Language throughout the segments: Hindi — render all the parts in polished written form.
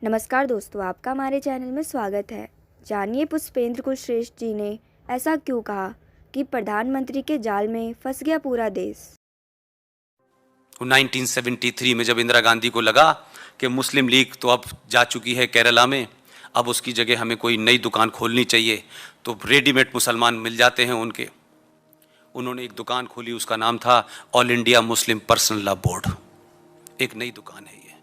नमस्कार दोस्तों, आपका हमारे चैनल में स्वागत है। जानिए पुष्पेंद्र कुशरेष्ठ जी ने ऐसा क्यों कहा कि प्रधानमंत्री के जाल में फंस गया पूरा देश। 1973 में जब इंदिरा गांधी को लगा कि मुस्लिम लीग तो अब जा चुकी है केरला में, अब उसकी जगह हमें कोई नई दुकान खोलनी चाहिए, तो रेडीमेड मुसलमान मिल जाते हैं उनके। उन्होंने एक दुकान खोली, उसका नाम था all India Muslim personal law board. एक नई दुकान है ये,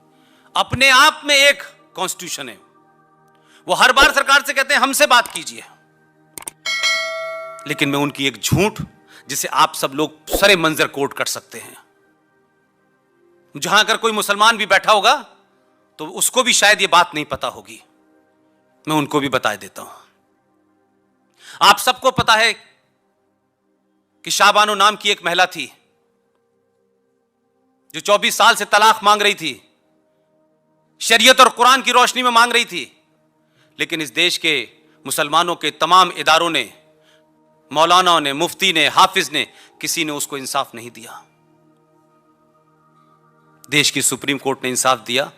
अपने आप में एक कॉन्स्टिट्यूशन है। वो हर बार सरकार से कहते हैं हमसे बात कीजिए, लेकिन मैं उनकी एक झूठ जिसे आप सब लोग सरे मंजर कोट कर सकते हैं, जहां अगर कोई मुसलमान भी बैठा होगा तो उसको भी शायद ये बात नहीं पता होगी, मैं उनको भी बता देता हूं। आप सबको पता है कि शाहबानो नाम की एक महिला थी जो 24 साल से तलाक मांग रही थी, शरीयत और कुरान की रोशनी में मांग रही थी, लेकिन इस देश के मुसलमानों के तमाम इदारों ने, मौलानाओं ने, मुफ्ती ने, हाफिज ने, किसी ने उसको इंसाफ नहीं दिया। देश की सुप्रीम कोर्ट ने इंसाफ दिया,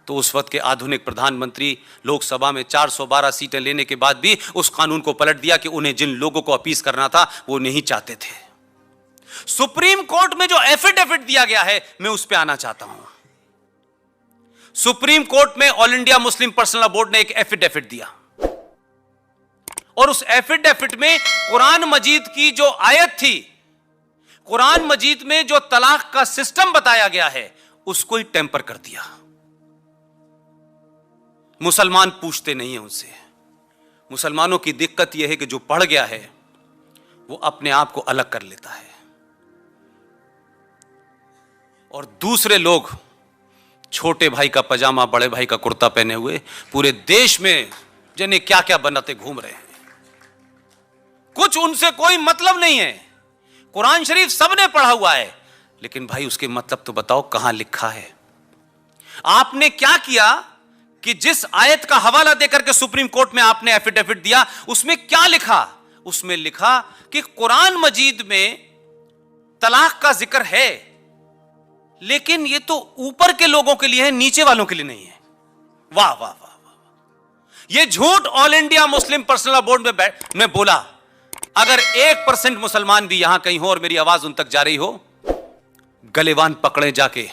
तो उस वक्त के आधुनिक प्रधानमंत्री लोकसभा में 412 सीटें लेने के बाद भी उस कानून को पलट दिया कि उन्हें जिन लोगों को अपील करना था वो नहीं चाहते थे। सुप्रीम कोर्ट में जो एफिडेविट दिया गया है, मैं उस पर आना चाहता हूं। सुप्रीम कोर्ट में all India Muslim personal law board ने एक एफिडेविट दिया, और उस एफिडेविट में कुरान मजीद की जो आयत थी, कुरान मजीद में जो तलाक का सिस्टम बताया गया है, उसको ही टेम्पर कर दिया। मुसलमान पूछते नहीं है उनसे। मुसलमानों की दिक्कत यह है कि जो पढ़ गया है वो अपने आप को अलग कर लेता है, और दूसरे लोग छोटे भाई का पजामा, बड़े भाई का कुर्ता पहने हुए पूरे देश में जने क्या क्या बनाते घूम रहे हैं। कुछ उनसे कोई मतलब नहीं है। कुरान शरीफ सबने पढ़ा हुआ है, लेकिन भाई उसके मतलब तो बताओ कहां लिखा है। आपने क्या किया कि जिस आयत का हवाला देकर के सुप्रीम कोर्ट में आपने एफिडेविट दिया, उसमें क्या लिखा? उसमें लिखा कि कुरान मजीद में तलाक का जिक्र है, लेकिन ये तो ऊपर के लोगों के लिए है, नीचे वालों के लिए नहीं है। वाह वाह वाह वाह, ये झूठ all India Muslim personal law board में बोला। अगर 1% मुसलमान भी यहां कहीं हो और मेरी आवाज उन तक जा रही हो, गलेवान पकड़े जाके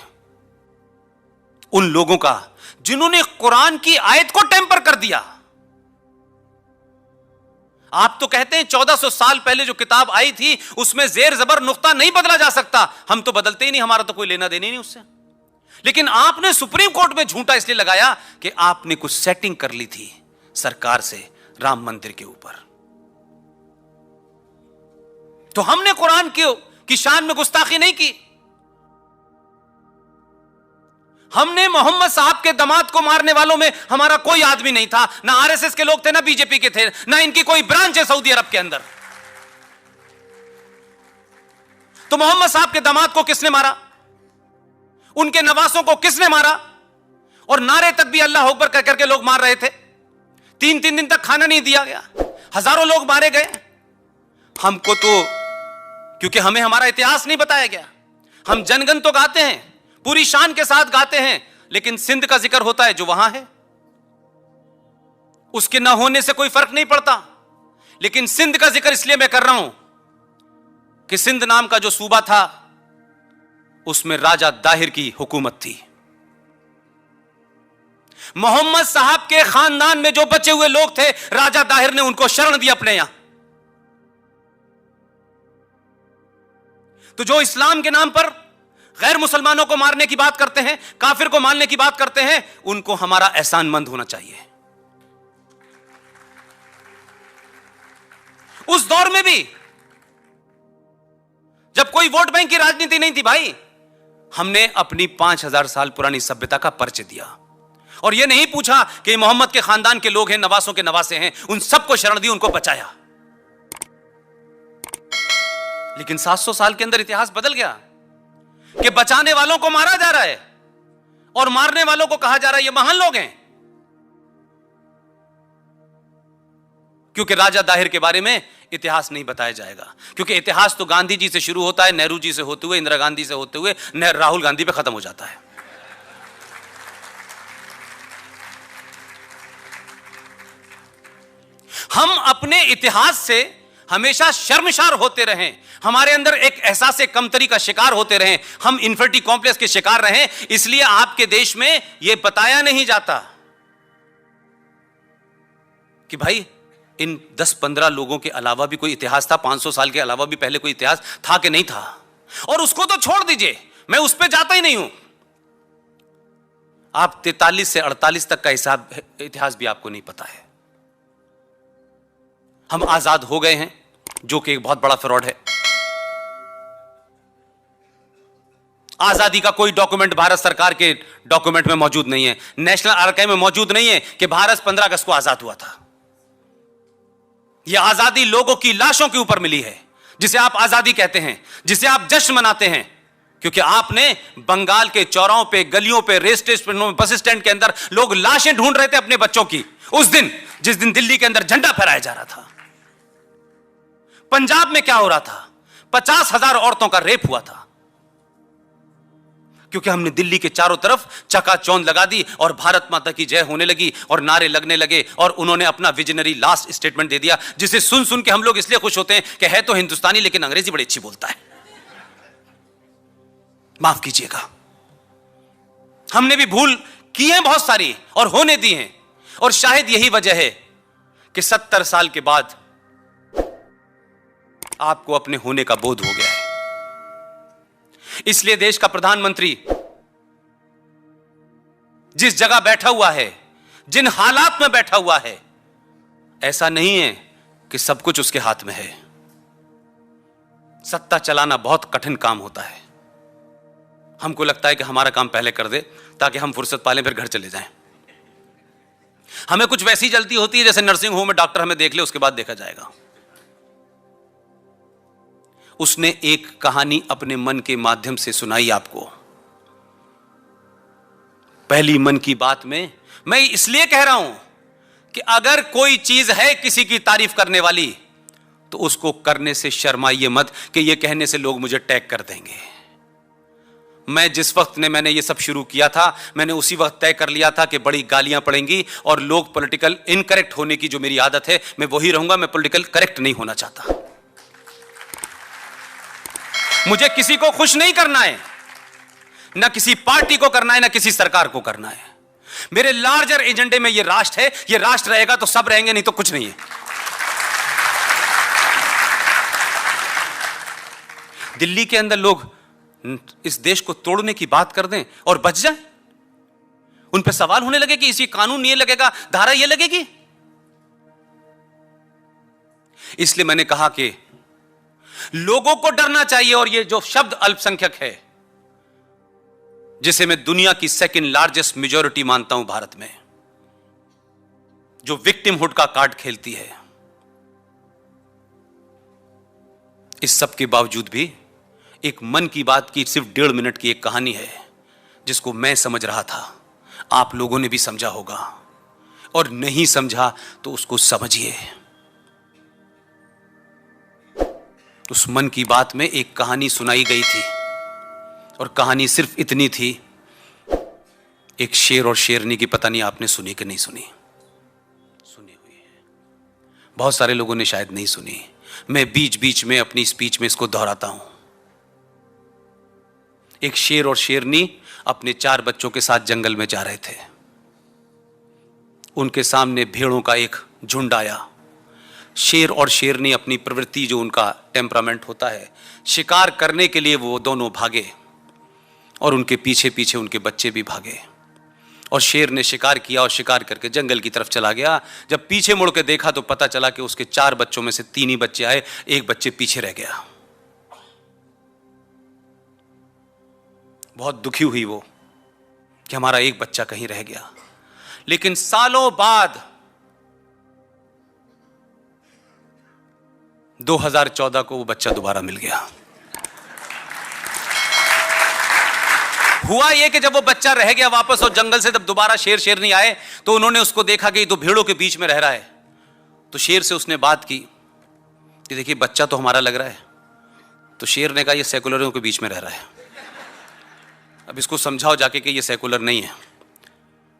उन लोगों का जिन्होंने कुरान की आयत को टेम्पर कर दिया। आप तो कहते हैं 1400 साल पहले जो किताब आई थी उसमें जेर जबर नुक्ता नहीं बदला जा सकता। हम तो बदलते ही नहीं, हमारा तो कोई लेना देना ही नहीं उससे। लेकिन आपने सुप्रीम कोर्ट में झूठा इसलिए लगाया कि आपने कुछ सेटिंग कर ली थी सरकार से राम मंदिर के ऊपर। तो हमने कुरान की शान में गुस्ताखी नहीं की। हमने मोहम्मद साहब के दामाद को मारने वालों में हमारा कोई आदमी नहीं था, ना आरएसएस के लोग थे, ना बीजेपी के थे, ना इनकी कोई ब्रांच है सऊदी अरब के अंदर। तो मोहम्मद साहब के दामाद को किसने मारा? उनके नवासों को किसने मारा? और नारे तक भी अल्लाह अकबर कह करके लोग मार रहे थे। 3-3 दिन तक खाना नहीं दिया गया, हजारों लोग मारे गए। हमको तो क्योंकि हमें हमारा इतिहास नहीं बताया गया। हम जनगण तो गाते हैं, पूरी शान के साथ गाते हैं, लेकिन सिंध का जिक्र होता है जो वहां है, उसके ना होने से कोई फर्क नहीं पड़ता। लेकिन सिंध का जिक्र इसलिए मैं कर रहा हूं कि सिंध नाम का जो सूबा था उसमें राजा दाहिर की हुकूमत थी। मोहम्मद साहब के खानदान में जो बचे हुए लोग थे, राजा दाहिर ने उनको शरण दी अपने यहां। तो जो इस्लाम के नाम पर गैर मुसलमानों को मारने की बात करते हैं, काफिर को मारने की बात करते हैं, उनको हमारा एहसानमंद होना चाहिए। उस दौर में भी जब कोई वोट बैंक की राजनीति नहीं थी भाई, हमने अपनी 5000 साल पुरानी सभ्यता का परिचय दिया, और यह नहीं पूछा कि मोहम्मद के खानदान के लोग हैं, नवासों के नवासे हैं, उन सबको शरण दी, उनको बचाया। लेकिन 700 साल के अंदर इतिहास बदल गया कि बचाने वालों को मारा जा रहा है और मारने वालों को कहा जा रहा है ये महान लोग हैं। क्योंकि राजा दाहिर के बारे में इतिहास नहीं बताया जाएगा, क्योंकि इतिहास तो गांधी जी से शुरू होता है, नेहरू जी से होते हुए, इंदिरा गांधी से होते हुए राहुल गांधी पे खत्म हो जाता है। हम अपने इतिहास से हमेशा शर्मसार होते रहें, हमारे अंदर एक एहसास कमतरी का शिकार होते रहें, हम इन्फिनिटी कॉम्प्लेक्स के शिकार रहें, इसलिए आपके देश में यह बताया नहीं जाता कि भाई इन 10-15 लोगों के अलावा भी कोई इतिहास था, 500 साल के अलावा भी पहले कोई इतिहास था कि नहीं था। और उसको तो छोड़ दीजिए, मैं उस पर जाता ही नहीं हूं। आप 43 से 48 तक का हिसाब इतिहास भी आपको नहीं पता है। हम आजाद हो गए हैं, जो कि एक बहुत बड़ा फ्रॉड है। आजादी का कोई डॉक्यूमेंट भारत सरकार के डॉक्यूमेंट में मौजूद नहीं है, नेशनल आर्काइव में मौजूद नहीं है कि भारत 15 अगस्त को आजाद हुआ था। यह आजादी लोगों की लाशों के ऊपर मिली है, जिसे आप आजादी कहते हैं, जिसे आप जश्न मनाते हैं, क्योंकि आपने बंगाल के चौराहों पे, गलियों पे, रेल स्टेशनों में, बस स्टैंड के अंदर लोग लाशें ढूंढ रहे थे अपने बच्चों की उस दिन, जिस दिन दिल्ली के अंदर झंडा फहराया जा रहा था। पंजाब में क्या हो रहा था? 50,000 औरतों का रेप हुआ था, क्योंकि हमने दिल्ली के चारों तरफ चकाचौंध लगा दी और भारत माता की जय होने लगी और नारे लगने लगे, और उन्होंने अपना विजनरी लास्ट स्टेटमेंट दे दिया, जिसे सुन सुन के हम लोग इसलिए खुश होते हैं कि है तो हिंदुस्तानी लेकिन अंग्रेजी बड़ी अच्छी बोलता है। माफ कीजिएगा, हमने भी भूल की है बहुत सारी और होने दी हैं, और शायद यही वजह है कि 70 साल के बाद आपको अपने होने का बोध हो गया है। इसलिए देश का प्रधानमंत्री जिस जगह बैठा हुआ है, जिन हालात में बैठा हुआ है, ऐसा नहीं है कि सब कुछ उसके हाथ में है। सत्ता चलाना बहुत कठिन काम होता है। हमको लगता है कि हमारा काम पहले कर दे ताकि हम फुर्सत पालें, फिर घर चले जाएं। हमें कुछ वैसी जल्दी होती है जैसे नर्सिंग होम में डॉक्टर हमें देख ले, उसके बाद देखा जाएगा। उसने एक कहानी अपने मन के माध्यम से सुनाई आपको। पहली मन की बात में मैं इसलिए कह रहा हूं कि अगर कोई चीज है किसी की तारीफ करने वाली, तो उसको करने से शर्माइए मत कि यह कहने से लोग मुझे टैग कर देंगे। मैं जिस वक्त मैंने ये सब शुरू किया था, मैंने उसी वक्त तय कर लिया था कि बड़ी गालियां पड़ेंगी और लोग पॉलिटिकल इनकरेक्ट होने की जो मेरी आदत है, मैं वही रहूंगा। मैं पॉलिटिकल करेक्ट नहीं होना चाहता। मुझे किसी को खुश नहीं करना है, ना किसी पार्टी को करना है, ना किसी सरकार को करना है। मेरे लार्जर एजेंडे में ये राष्ट्र है, ये राष्ट्र रहेगा तो सब रहेंगे, नहीं तो कुछ नहीं है। दिल्ली के अंदर लोग इस देश को तोड़ने की बात कर दें और बच जाएं, उन पर सवाल होने लगे कि इसी कानून ये लगेगा, धारा ये लगेगी। इसलिए मैंने कहा कि लोगों को डरना चाहिए। और ये जो शब्द अल्पसंख्यक है, जिसे मैं दुनिया की सेकंड लार्जेस्ट मेजॉरिटी मानता हूं भारत में, जो विक्टिमहुड का कार्ड खेलती है, इस सब के बावजूद भी एक मन की बात की सिर्फ 1.5 मिनट की एक कहानी है, जिसको मैं समझ रहा था, आप लोगों ने भी समझा होगा, और नहीं समझा तो उसको समझिए। उस मन की बात में एक कहानी सुनाई गई थी, और कहानी सिर्फ इतनी थी, एक शेर और शेरनी की। पता नहीं आपने सुनी कि नहीं सुनी? सुनी हुई है, बहुत सारे लोगों ने शायद नहीं सुनी। मैं बीच बीच में अपनी स्पीच में इसको दोहराता हूं। एक शेर और शेरनी अपने 4 बच्चों के साथ जंगल में जा रहे थे। उनके सामने भेड़ों का एक झुंड आया। शेर और शेरनी अपनी प्रवृत्ति, जो उनका टेम्परामेंट होता है, शिकार करने के लिए वो दोनों भागे, और उनके पीछे पीछे उनके बच्चे भी भागे। और शेर ने शिकार किया और शिकार करके जंगल की तरफ चला गया। जब पीछे मुड़ के देखा तो पता चला कि उसके 4 बच्चों में से 3 ही बच्चे आए, एक बच्चे पीछे रह गया। बहुत दुखी हुई वो कि हमारा एक बच्चा कहीं रह गया। लेकिन सालों बाद 2014 को वो बच्चा दोबारा मिल गया। हुआ ये कि जब वो बच्चा रह गया वापस और जंगल से, जब दोबारा शेर शेरनी आए तो उन्होंने उसको देखा कि ये तो भेड़ों के बीच में रह रहा है। तो शेर से उसने बात की कि देखिए बच्चा तो हमारा लग रहा है। तो शेर ने कहा ये सेकुलरों के बीच में रह रहा है, अब इसको समझाओ जाके कि ये सेकुलर नहीं है।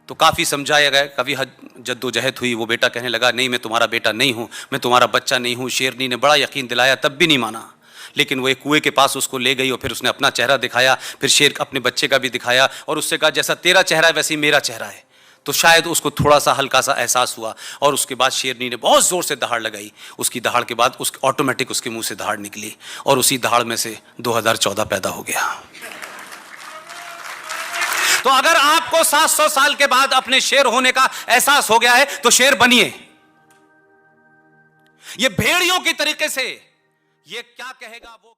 तो काफ़ी समझाया गया, काफ़ी जद्दोजहद हुई। वो बेटा कहने लगा नहीं मैं तुम्हारा बेटा नहीं हूँ, मैं तुम्हारा बच्चा नहीं हूँ। शेरनी ने बड़ा यकीन दिलाया, तब भी नहीं माना। लेकिन वो एक कुएं के पास उसको ले गई और फिर उसने अपना चेहरा दिखाया, फिर शेर अपने बच्चे का भी दिखाया और उससे कहा जैसा तेरा चेहरा है वैसे ही मेरा चेहरा है। तो शायद उसको थोड़ा सा हल्का सा एहसास हुआ और उसके बाद शेरनी ने बहुत ज़ोर से दहाड़ लगाई। उसकी दहाड़ के बाद ऑटोमेटिक उसके मुंह से दहाड़ निकली और उसी दहाड़ में से 2014 पैदा हो गया। तो अगर आपको 700 साल के बाद अपने शेर होने का एहसास हो गया है तो शेर बनिए। ये भेड़ियों की तरीके से ये क्या कहेगा वो